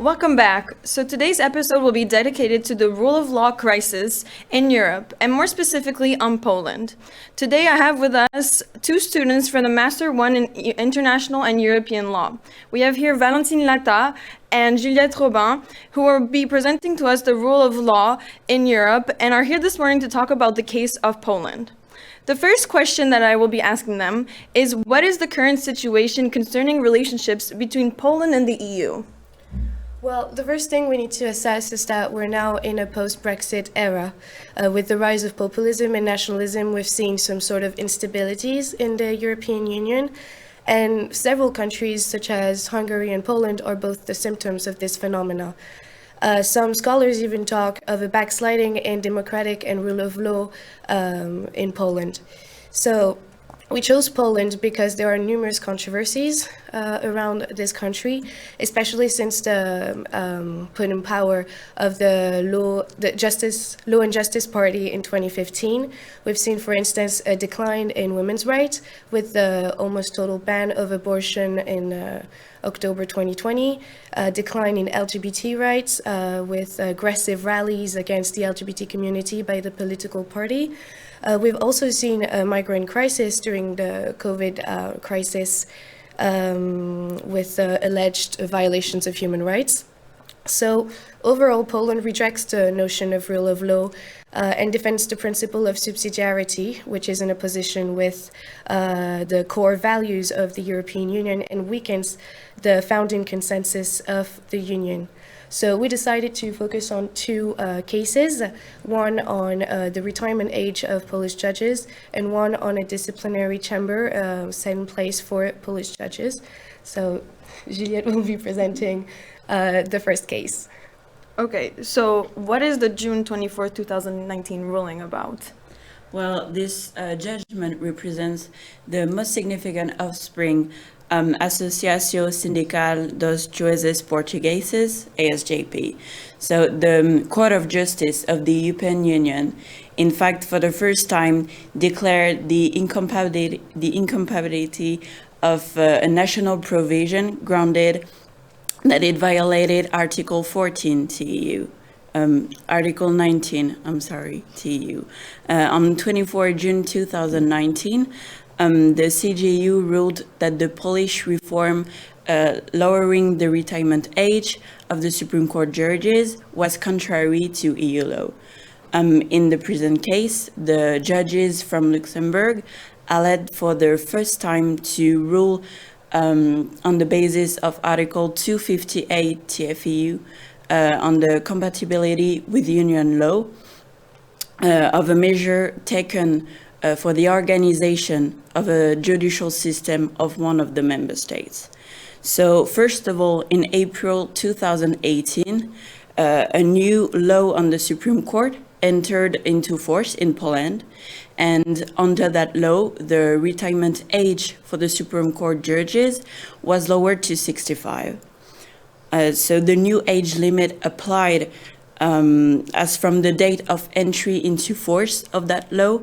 Welcome back. So today's episode will be dedicated to the rule of law crisis in Europe, and more specifically on Poland. Today I have with us two students from the Master 1 in International and European Law. We have here Valentine Lata and Juliette Robin, who will be presenting to us the rule of law in Europe and are here this morning to talk about the case of Poland. The first question that I will be asking them is, what is the current situation concerning relationships between Poland and the EU? Well, the first thing we need to assess is that we're now in a post-Brexit era. With the rise of populism and nationalism, we've seen some sort of instabilities in the European Union, and several countries, such as Hungary and Poland, are both the symptoms of this phenomena. Some scholars even talk of a backsliding in democratic and rule of law in Poland. So we chose Poland because there are numerous controversies around this country, especially since the put in power of the Law and Justice Party in 2015. We've seen, for instance, a decline in women's rights with the almost total ban of abortion in October 2020, a decline in LGBT rights with aggressive rallies against the LGBT community by the political party. We've also seen a migrant crisis during the COVID crisis with alleged violations of human rights. So overall, Poland rejects the notion of rule of law and defends the principle of subsidiarity, which is in opposition with the core values of the European Union and weakens the founding consensus of the Union. So we decided to focus on two cases, one on the retirement age of Polish judges and one on a disciplinary chamber set in place for Polish judges. So Juliette will be presenting the first case. Okay, so what is the June 24th, 2019 ruling about? Well, this judgment represents the most significant offspring Associação Sindical dos Juízes Portugueses, ASJP. So the Court of Justice of the European Union, in fact, for the first time, declared the incompatibility of a national provision grounded that it violated Article 14 TEU. Article 19, TEU. On 24 June 2019, the CJU ruled that the Polish reform lowering the retirement age of the Supreme Court judges was contrary to EU law. In the present case, the judges from Luxembourg alleged for the first time to rule on the basis of Article 258 TFEU on the compatibility with union law of a measure taken for the organization of a judicial system of one of the member states. So first of all, in April 2018, a new law on the Supreme Court entered into force in Poland, and under that law, the retirement age for the Supreme Court judges was lowered to 65. So the new age limit applied as from the date of entry into force of that law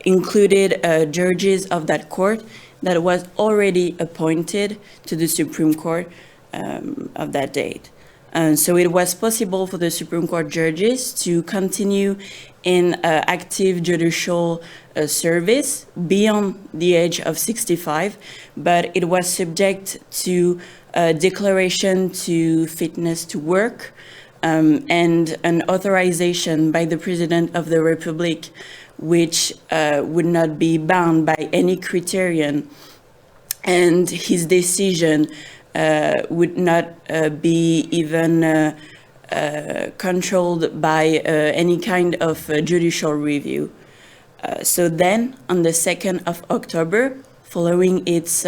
included judges of that court that was already appointed to the Supreme Court of that date. So it was possible for the Supreme Court judges to continue in active judicial service beyond the age of 65, but it was subject to declaration to fitness to work and an authorization by the President of the Republic, which would not be bound by any criterion, and his decision would not be even controlled by any kind of judicial review. So then, on the 2nd of October, following its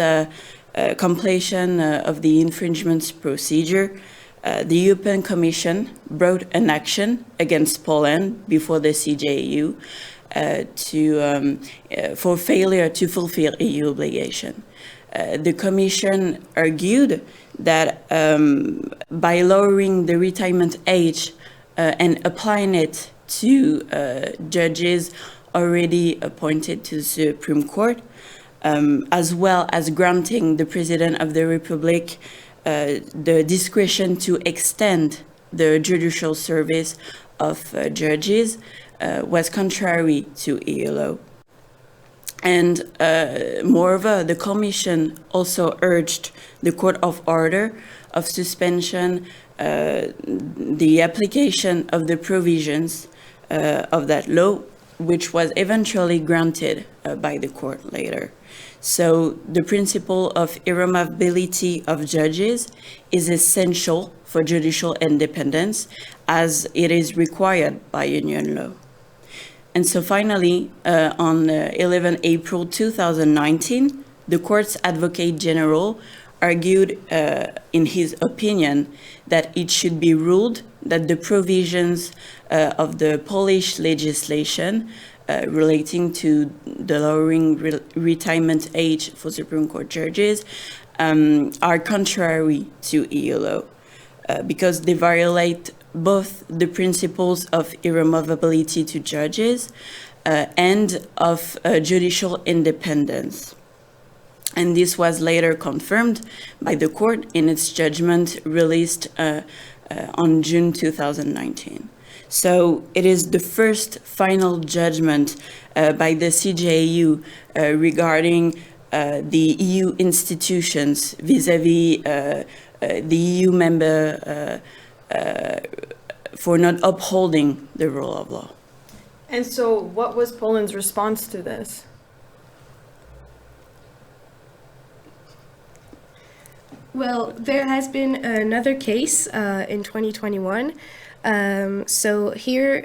completion of the infringement procedure, the European Commission brought an action against Poland before the CJEU for failure to fulfill EU obligation. The Commission argued that by lowering the retirement age and applying it to judges already appointed to the Supreme Court, as well as granting the President of the Republic the discretion to extend the judicial service of judges was contrary to EU law. And moreover, the Commission also urged the Court of Order of suspension the application of the provisions of that law, which was eventually granted by the court later. So the principle of irremovability of judges is essential for judicial independence as it is required by union law. And so finally, on 11 April 2019, the court's Advocate General argued in his opinion that it should be ruled that the provisions of the Polish legislation relating to the lowering retirement age for Supreme Court judges are contrary to EU law because they violate both the principles of irremovability to judges and of judicial independence. And this was later confirmed by the court in its judgment released on June 2019. So it is the first final judgment by the CJEU regarding the EU institutions vis-à-vis the EU member for not upholding the rule of law. And so what was Poland's response to this? Well, there has been another case in 2021. So here,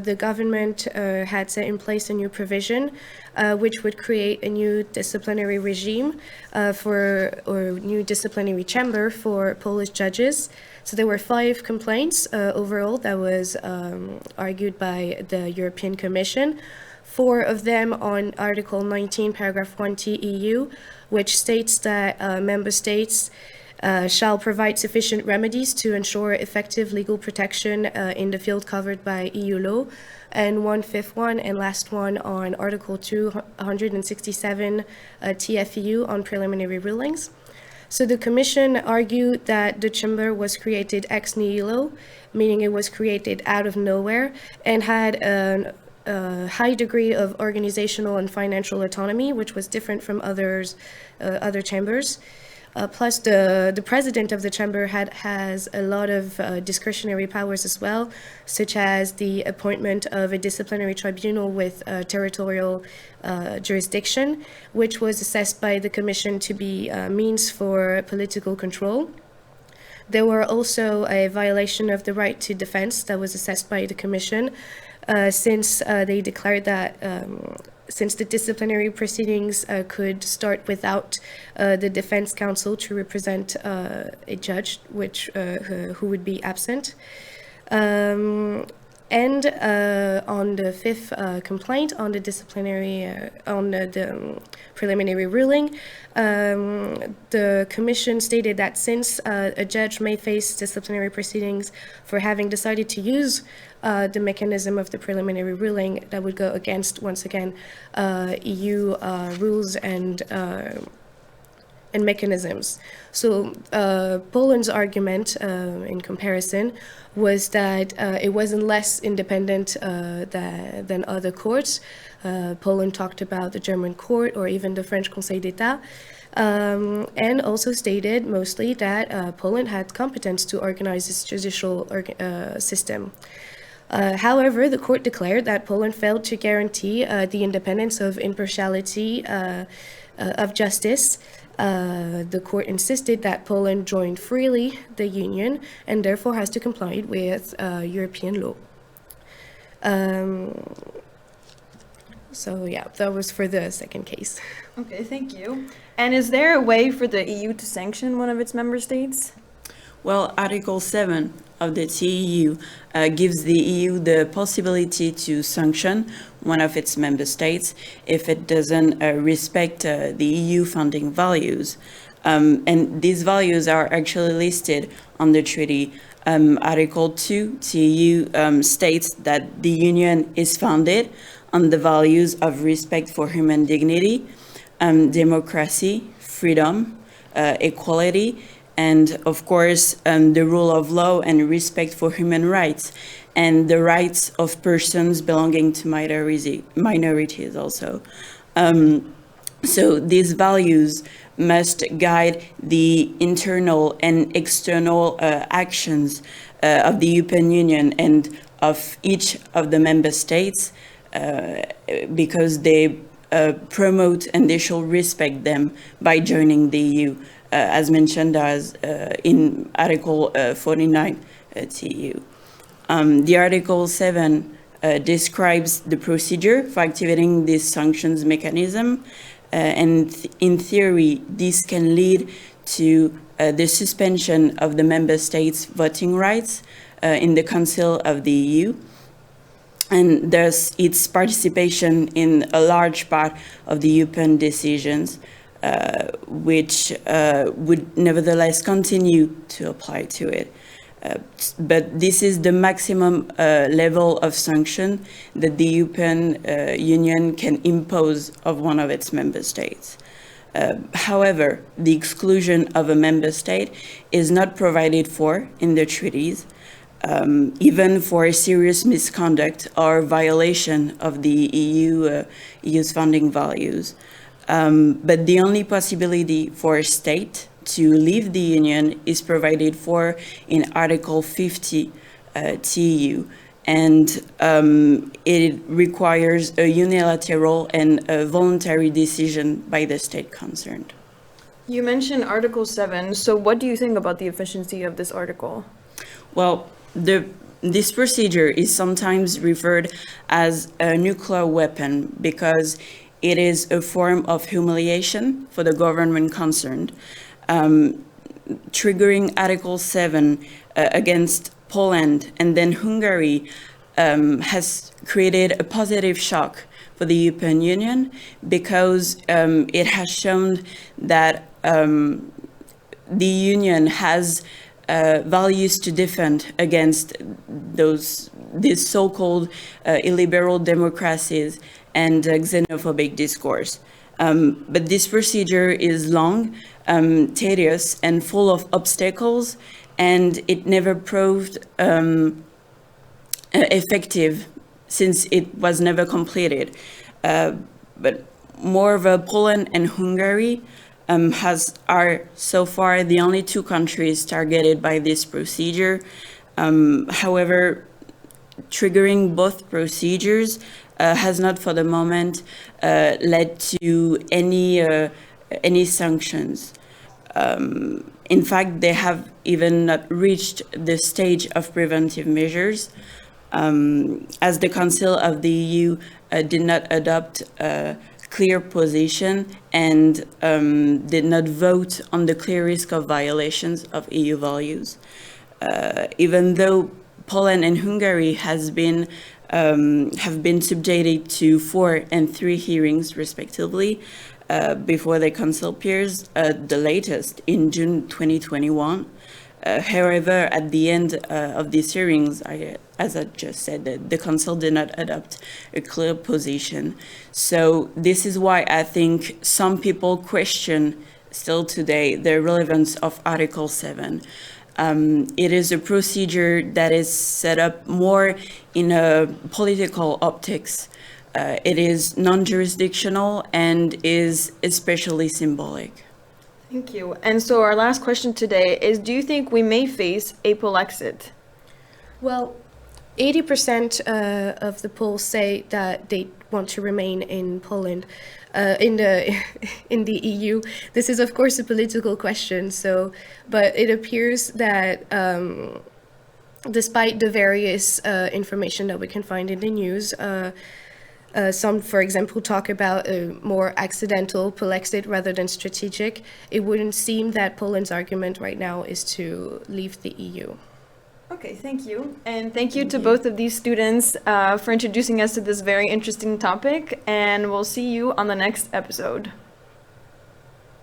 the government had set in place a new provision which would create a new disciplinary regime or new disciplinary chamber for Polish judges. So there were 5 complaints overall that was argued by the European Commission. 4 of them on Article 19, Paragraph 1 TEU, which states that member states shall provide sufficient remedies to ensure effective legal protection in the field covered by EU law, and 1/5 one and last one on Article 267 TFEU on preliminary rulings. So the Commission argued that the chamber was created ex nihilo, meaning it was created out of nowhere, and had a high degree of organizational and financial autonomy, which was different from other chambers. Plus, the president of the chamber has a lot of discretionary powers as well, such as the appointment of a disciplinary tribunal with territorial jurisdiction, which was assessed by the Commission to be a means for political control. There were also a violation of the right to defense that was assessed by the Commission, since they declared that since the disciplinary proceedings could start without the defense counsel to represent a judge who would be absent. And on the 5th complaint on the disciplinary, on the preliminary ruling, the Commission stated that since a judge may face disciplinary proceedings for having decided to use the mechanism of the preliminary ruling, that would go against, once again, EU rules and mechanisms. So Poland's argument, in comparison, was that it wasn't less independent than other courts. Poland talked about the German court or even the French Conseil d'État, and also stated mostly that Poland had competence to organize its judicial system. However, the court declared that Poland failed to guarantee the independence of impartiality of justice. The court insisted that Poland joined freely the Union and therefore has to comply with European law. So yeah, that was for the second case. Okay, thank you. And is there a way for the EU to sanction one of its member states? Well, Article 7 of the TEU gives the EU the possibility to sanction one of its member states if it doesn't respect the EU founding values. And these values are actually listed on the treaty. Article 2 TEU states that the Union is founded on the values of respect for human dignity, democracy, freedom, equality, and of course the rule of law and respect for human rights and the rights of persons belonging to minorities also. So these values must guide the internal and external actions of the European Union and of each of the member states, because they promote and they shall respect them by joining the EU, as mentioned as in Article 49 TEU. The Article 7 describes the procedure for activating this sanctions mechanism, and in theory, this can lead to the suspension of the member states' voting rights in the Council of the EU, and thus its participation in a large part of the European decisions, which would nevertheless continue to apply to it. But this is the maximum level of sanction that the European Union can impose of one of its member states. However, the exclusion of a member state is not provided for in the treaties, even for a serious misconduct or violation of the EU's founding values. But the only possibility for a state to leave the Union is provided for in Article 50 TEU, and it requires a unilateral and a voluntary decision by the state concerned. You mentioned Article 7, so what do you think about the efficiency of this article? Well, this procedure is sometimes referred as a nuclear weapon because it is a form of humiliation for the government concerned. Triggering Article 7 against Poland and then Hungary has created a positive shock for the European Union because it has shown that the Union has values to defend against these so-called illiberal democracies and xenophobic discourse. But this procedure is long, tedious, and full of obstacles, and it never proved effective since it was never completed. But moreover, Poland and Hungary are so far the only two countries targeted by this procedure. However, triggering both procedures has not for the moment led to any sanctions. In fact, they have even not reached the stage of preventive measures, as the Council of the EU did not adopt a clear position and did not vote on the clear risk of violations of EU values. Even though Poland and Hungary have been subjected to 4 and 3 hearings respectively before the Council peers, the latest in June 2021. However, at the end of these hearings, as I just said, the Council did not adopt a clear position. So this is why I think some people question still today the relevance of Article 7. It is a procedure that is set up more in a political optics. It is non-jurisdictional and is especially symbolic. Thank you. And so our last question today is, do you think we may face a Polexit? Well, 80% of the polls say that they want to remain in Poland, in the EU. This is, of course, a political question. But it appears that despite the various information that we can find in the news, some, for example, talk about a more accidental Polexit rather than strategic. It wouldn't seem that Poland's argument right now is to leave the EU. Okay, thank you. And thank you to both of these students for introducing us to this very interesting topic. And we'll see you on the next episode.